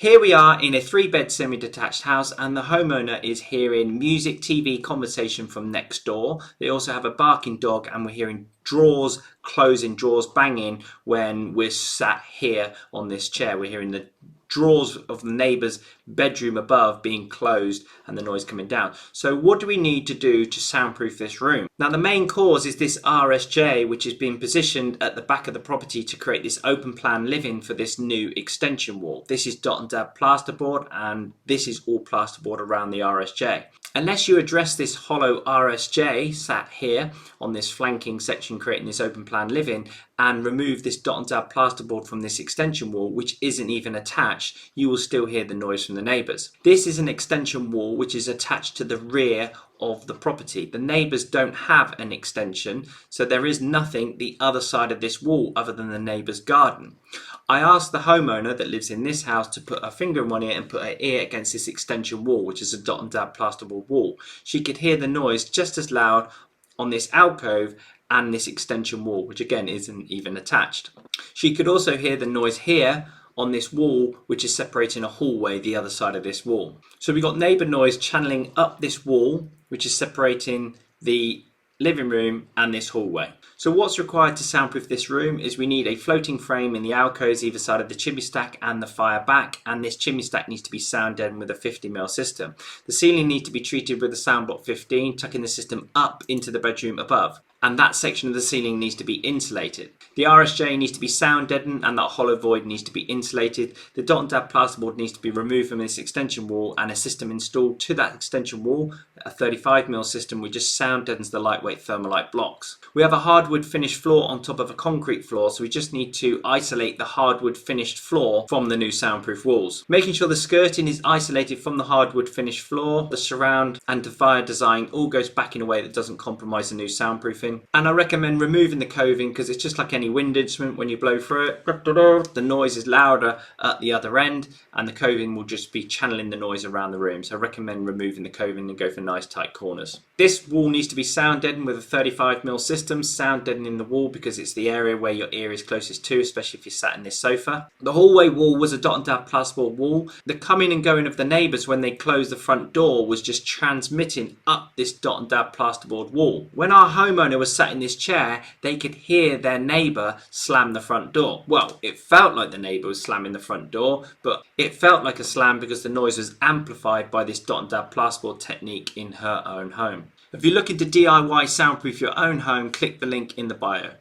Here we are in a 3-bed semi-detached house, and the homeowner is hearing music, TV, conversation from next door. They also have a barking dog, and we're hearing drawers closing, drawers banging when we're sat here on this chair. We're hearing the drawers of the neighbour's bedroom above being closed and the noise coming down. So what do we need to do to soundproof this room? Now the main cause is this RSJ, which is being positioned at the back of the property to create this open plan living for this new extension wall. This is dot and dab plasterboard, and this is all plasterboard around the RSJ. Unless you address this hollow RSJ sat here on this flanking section creating this open plan living and remove this dot and dab plasterboard from this extension wall, which isn't even attached, you will still hear the noise from the neighbours. This is an extension wall which is attached to the rear of the property. The neighbours don't have an extension, so there is nothing the other side of this wall other than the neighbour's garden. I asked the homeowner that lives in this house to put her finger in one ear and put her ear against this extension wall, which is a dot and dab plasterboard wall. She could hear the noise just as loud on this alcove and this extension wall, which again isn't even attached. She could also hear the noise here on this wall, which is separating a hallway the other side of this wall. So we've got neighbour noise channeling up this wall, which is separating the living room and this hallway. So what's required to soundproof this room is we need a floating frame in the alcoves either side of the chimney stack and the fire back, and this chimney stack needs to be sound deadened with a 50mm system. The ceiling needs to be treated with a sound block 15, tucking the system up into the bedroom above, and that section of the ceiling needs to be insulated. The RSJ needs to be sound deadened, and that hollow void needs to be insulated. The dot and dab plasterboard needs to be removed from this extension wall and a system installed to that extension wall, a 35mm system which just sound deadens the lightweight Thermalite blocks. We have a hardwood finished floor on top of a concrete floor, so we just need to isolate the hardwood finished floor from the new soundproof walls. Making sure the skirting is isolated from the hardwood finished floor, the surround and the fire design all goes back in a way that doesn't compromise the new soundproofing. And I recommend removing the coving because it's just like any wind instrument. When you blow through it, the noise is louder at the other end, and the coving will just be channeling the noise around the room. So I recommend removing the coving and go for nice tight corners. This wall needs to be sound deadened with a 35mm system, sound deadening the wall because it's the area where your ear is closest to, especially if you're sat in this sofa. The hallway wall was a dot and dab plasterboard wall. The coming and going of the neighbours when they closed the front door was just transmitting up this dot and dab plasterboard wall. When our homeowner was sat in this chair, they could hear their neighbour slam the front door. Well, it felt like the neighbour was slamming the front door, but it felt like a slam because the noise was amplified by this dot and dab plasterboard technique in her own home. If you're looking to DIY soundproof your own home, click the link in the bio.